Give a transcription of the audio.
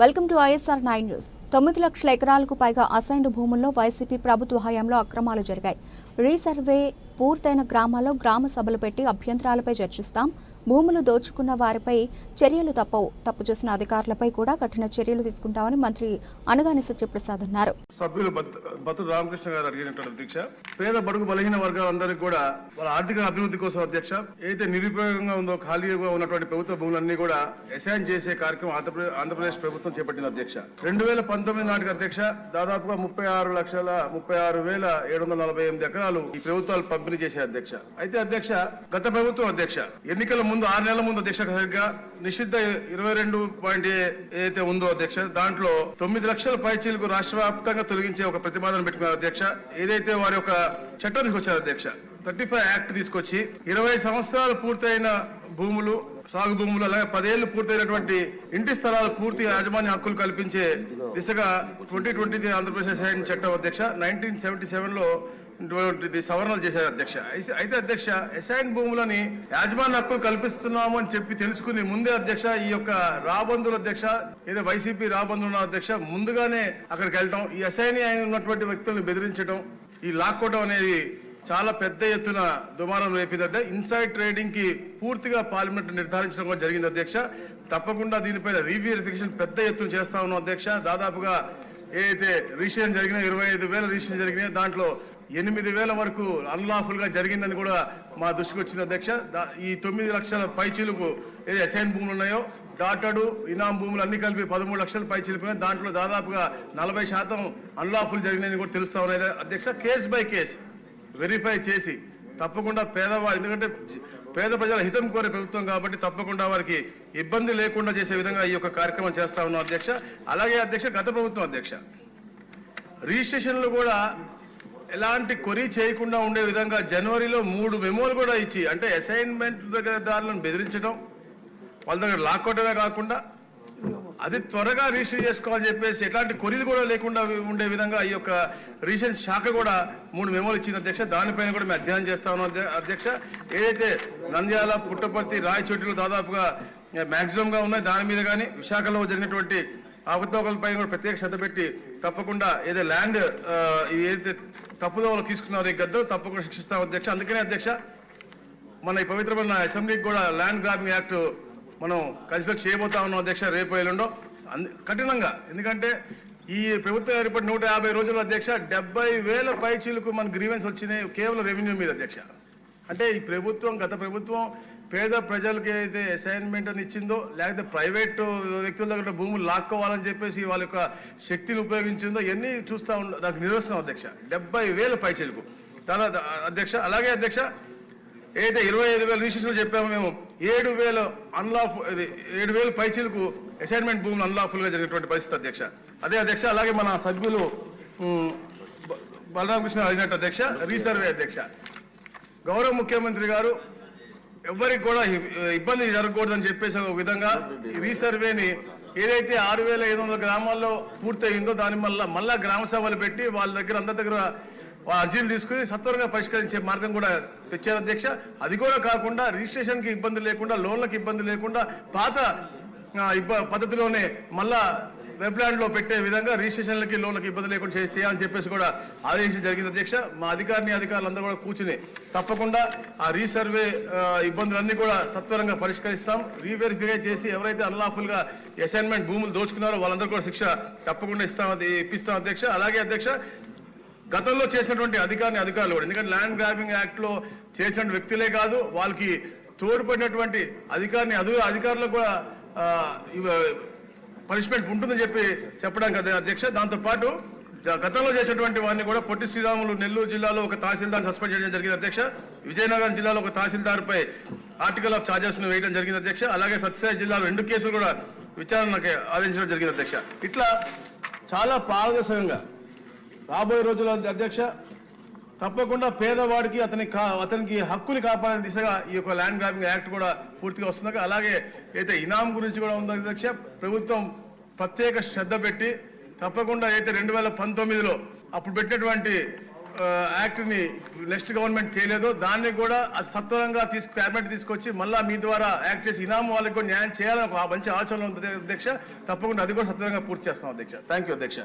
Welcome to ISR 9 news. 9 లక్షల ఎకరాలకు పైగా అసైన్డ్ భూముల్లో వైసీపీ ప్రభుత్వ హయాంలో అక్రమాలు జరిగాయి. రీసర్వే పూర్తయిన గ్రామాల్లో గ్రామ సభలు పెట్టి అభ్యంతరాలపై చర్చిస్తాం. భూములు దోచుకున్న వారిపై చర్యలు తప్పవు. తప్పు చేసిన అధికారులపై కూడా కఠిన చర్యలు తీసుకుంటామని మంత్రి అనగాని సత్యప్రసాద్ అన్నారు. సభ్యులు బత్తు రామకృష్ణ గారు అడిగినటువంటి అధ్యక్ష, పేద బడుగు బలహీన వర్గాలందరికీ కూడా వాళ్ళ ఆర్థిక అభివృద్ధి కోసం అధ్యక్ష, ఏదైతే నిరుపయోగంగా ఉందో ఖాళీగా ఉన్నటువంటి ప్రభుత్వ భూములన్నీ కూడా అసైన్ చేసే కార్యక్రమం ఆంధ్రప్రదేశ్ ప్రభుత్వం చేపట్టిన అధ్యక్ష. 2019 నాటికి అధ్యక్ష దాదాపుగా 36,36,748 ఎకరాలు ఈ ప్రభుత్వాలు పంపిణీ చేసే అధ్యక్ష. అయితే అధ్యక్ష, గత ప్రభుత్వం అధ్యక్ష ఎన్నికల ముందు 6 నెలల ముందు అధ్యక్ష సరిగ్గా నిషిద్ధ 22 ఏదైతే ఉందో అధ్యక్ష, దాంట్లో 9 లక్షల పైచీలకు రాష్ట్ర వ్యాప్తంగా తొలగించే ఒక ప్రతిపాదన పెట్టుకున్నారు అధ్యక్ష. ఏదైతే వారి యొక్క చట్టం తీసుకొచ్చారు అధ్యక్ష, 35 యాక్ట్ తీసుకొచ్చి 20 సంవత్సరాలు పూర్తయిన భూములు, సాగు భూములు, అలాగే 10 ఏళ్లు పూర్తయినటువంటి ఇంటి స్థలాలు పూర్తి యాజమాన్య హక్కులు కల్పించే దిశగా 2020 ఆంధ్రప్రదేశ్ అసైన్ చట్టం అధ్యక్ష 1977లో సవరణలు చేశారు అధ్యక్ష. అయితే అధ్యక్ష, అసైన్ భూములని యాజమాన్య హక్కులు కల్పిస్తున్నాము అని చెప్పి తెలుసుకుని ముందే అధ్యక్ష ఈ యొక్క రాబందుల అధ్యక్ష, ఏదో వైసీపీ రాబందుల అధ్యక్ష ముందుగానే అక్కడికి వెళ్ళటం, ఈ అసైన్ ఉన్నటువంటి వ్యక్తులను బెదిరించడం, ఈ లాక్కోవడం అనేది చాలా పెద్ద ఎత్తున దుమారం రేపింది. ఇన్సైడ్ ట్రేడింగ్ కి పూర్తిగా పార్లమెంట్ నిర్ధారించడం కూడా జరిగింది అధ్యక్ష. తప్పకుండా దీనిపైన రీవెరిఫికేషన్ పెద్ద ఎత్తున చేస్తా ఉన్నాం అధ్యక్ష. దాదాపుగా ఏదైతే రిజిస్ట్రేషన్ జరిగినా 25,000 రిజిస్ట్రేషన్ జరిగినాయి, దాంట్లో 8,000 వరకు అన్లాఫుల్ గా జరిగిందని కూడా మా దృష్టికి వచ్చింది అధ్యక్ష. ఈ 9 లక్షల పైచీలకు ఏది అసైన్ భూములు ఉన్నాయో, డాటడు ఇనాం భూములు అన్ని కలిపి 13 లక్షల పైచీలకు, దాంట్లో దాదాపుగా 40% అన్లాఫుల్ జరిగినాయని కూడా తెలుస్తా ఉన్నాయి అధ్యక్ష. కేస్ బై కేస్ వెరిఫై చేసి తప్పకుండా పేదవాళ్ళు, ఎందుకంటే పేద ప్రజల హితం కోరే ప్రభుత్వం కాబట్టి తప్పకుండా వారికి ఇబ్బంది లేకుండా చేసే విధంగా ఈ యొక్క కార్యక్రమం చేస్తా ఉన్నాం అధ్యక్ష. అలాగే అధ్యక్ష, గత ప్రభుత్వం అధ్యక్ష రిజిస్ట్రేషన్లు కూడా ఎలాంటి కొరీ చేయకుండా ఉండే విధంగా జనవరిలో 3 మెమోలు కూడా ఇచ్చి, అంటే అసైన్మెంట్ దారులను బెదిరించడం, వాళ్ళ దగ్గర లాక్కోవడమే కాకుండా అది త్వరగా రిజిస్టర్ చేసుకోవాలని చెప్పేసి ఎట్లాంటి కొరీలు కూడా లేకుండా ఉండే విధంగా ఈ యొక్క రిజిస్ట్రేషన్ శాఖ కూడా 3 మెమోలు ఇచ్చింది అధ్యక్ష. దానిపైన కూడా మేము అధ్యయనం చేస్తా ఉన్నాం అధ్యక్ష. ఏదైతే నంద్యాల, పుట్టపర్తి, రాయచోటిలో దాదాపుగా మాక్సిమం గా ఉన్నాయి, దాని మీద కానీ విశాఖలో జరిగినటువంటి అవకతవకలపై కూడా ప్రత్యేక శ్రద్ధ పెట్టి తప్పకుండా ఏదో ల్యాండ్ ఏదైతే తప్పుదోవలు తీసుకున్నారో ఈ గద్దలు తప్పకుండా శిక్షిస్తాం అధ్యక్ష. అందుకనే అధ్యక్ష, మన ఈ పవిత్రమైన అసెంబ్లీకి కూడా ల్యాండ్ గ్రాబింగ్ యాక్ట్ మనం కన్సిడర్ చేయబోతా ఉన్నాం అధ్యక్ష రేపు ఎల్లుండో కఠినంగా. ఎందుకంటే ఈ ప్రభుత్వం ఏర్పడి 150 రోజుల అధ్యక్ష 70,000 పైచీలకు మన గ్రీవెన్స్ వచ్చినాయి కేవలం రెవెన్యూ మీద అధ్యక్ష. అంటే ఈ ప్రభుత్వం, గత ప్రభుత్వం పేద ప్రజలకు ఏదైతే అసైన్మెంట్ అని ఇచ్చిందో, లేకపోతే ప్రైవేట్ వ్యక్తుల దగ్గర భూములు లాక్కోవాలని చెప్పేసి వాళ్ళ యొక్క శక్తిని ఉపయోగించిందో ఇవన్నీ చూస్తా దానికి నిరసనం అధ్యక్ష. 70,000 పైచీలకు దాదాపు అధ్యక్ష. అలాగే అధ్యక్ష, ఏదైతే 25,000 రిజిస్ట్రేషన్ చెప్పామో మేము, 7,000 పైచీలకు అసైన్మెంట్ భూములు అన్లాఫుల్ గా జరిగినటువంటి పరిస్థితి అధ్యక్ష. అదే అధ్యక్ష, అలాగే మన సభ్యులు బలరామకృష్ణ అడిగినట్టు అధ్యక్ష, రీసర్వే అధ్యక్ష, గౌరవ ముఖ్యమంత్రి గారు ఎవరికి కూడా ఇబ్బంది జరగకూడదని చెప్పేసి ఒక విధంగా రీసర్వేని ఏదైతే 6,500 గ్రామాల్లో పూర్తయిందో దాని మళ్ళా గ్రామ సభలు పెట్టి వాళ్ళ దగ్గర అందరి దగ్గర అర్జీలు తీసుకుని సత్వరంగా పరిష్కరించే మార్గం కూడా తెచ్చారు అధ్యక్ష. అది కూడా కాకుండా రిజిస్ట్రేషన్ కి ఇబ్బంది లేకుండా, లోన్లకు ఇబ్బంది లేకుండా పాత పద్ధతిలోనే మళ్ళా వెబ్లాండ్ లో పెట్టే విధంగా రిజిస్ట్రేషన్లకి, లోన్లకి ఇబ్బంది లేకుండా చేయాలని చెప్పేసి కూడా ఆదేశించడం జరిగింది అధ్యక్ష. మా అధికారులందరూ కూడా కూర్చుని తప్పకుండా ఆ రీసర్వే ఇబ్బందులన్నీ కూడా సత్వరంగా పరిష్కరిస్తాం. రీవెరిఫై చేసి ఎవరైతే అన్లాఫుల్ గా అసైన్మెంట్ భూములు దోచుకున్నారో వాళ్ళందరూ కూడా శిక్ష తప్పకుండా ఇప్పిస్తాం అధ్యక్ష. అలాగే అధ్యక్ష, గతంలో చేసినటువంటి అధికారులు కూడా, ఎందుకంటే ల్యాండ్ గ్రాబింగ్ యాక్ట్ లో చేసిన వ్యక్తులే కాదు, వాళ్ళకి తోడ్పడినటువంటి అధికారులకు కూడా పనిష్మెంట్ ఉంటుందని చెప్పడానికి అధ్యక్ష. దాంతో పాటు గతంలో చేసినటువంటి వారిని కూడా పొట్టి శ్రీరాములు నెల్లూరు జిల్లాలో ఒక తహసీల్దార్ సస్పెండ్ చేయడం జరిగింది అధ్యక్ష. విజయనగరం జిల్లాలో ఒక తహసీల్దార్ పై ఆర్టికల్ ఆఫ్ చార్జెస్ ను వేయడం జరిగింది అధ్యక్ష. అలాగే సత్యసాయి జిల్లాలో 2 కేసులు కూడా విచారణకు ఆదేశించడం జరిగింది అధ్యక్ష. ఇట్లా చాలా పారదర్శకంగా రాబోయే రోజుల్లో అధ్యక్ష తప్పకుండా పేదవాడికి అతనికి హక్కుని కాపాడే దిశగా ఈ యొక్క ల్యాండ్ గ్రాబింగ్ యాక్ట్ కూడా పూర్తిగా వస్తుంది. అలాగే అయితే ఇనాం గురించి కూడా ఉంది అధ్యక్ష. ప్రభుత్వం ప్రత్యేక శ్రద్ధ పెట్టి తప్పకుండా అయితే 2019లో అప్పుడు పెట్టినటువంటి యాక్ట్ ని నెక్స్ట్ గవర్నమెంట్ చేయలేదో దాన్ని కూడా అది సత్వరంగా క్యాబినెట్ తీసుకొచ్చి మళ్ళా మీ ద్వారా యాక్ట్ చేసి ఇనాం వాళ్ళకి కూడా న్యాయం చేయాలని ఒక మంచి ఆలోచన ఉంది అధ్యక్ష. తప్పకుండా అది కూడా సత్వరంగా పూర్తి చేస్తాం అధ్యక్ష. థ్యాంక్ యూ అధ్యక్ష.